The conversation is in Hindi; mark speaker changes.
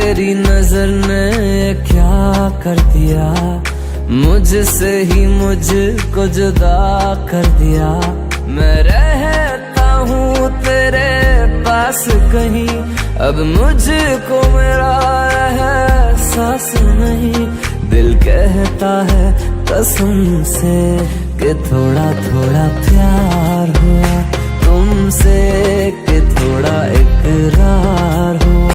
Speaker 1: तेरी नजर ने क्या कर दिया, मुझसे ही मुझको जुदा कर दिया। मैं रहता हूँ तेरे पास कहीं, अब मुझको मेरा एहसास नहीं। दिल कहता है कसम से कि थोड़ा थोड़ा प्यार हुआ तुमसे, कि थोड़ा इकरार हुआ।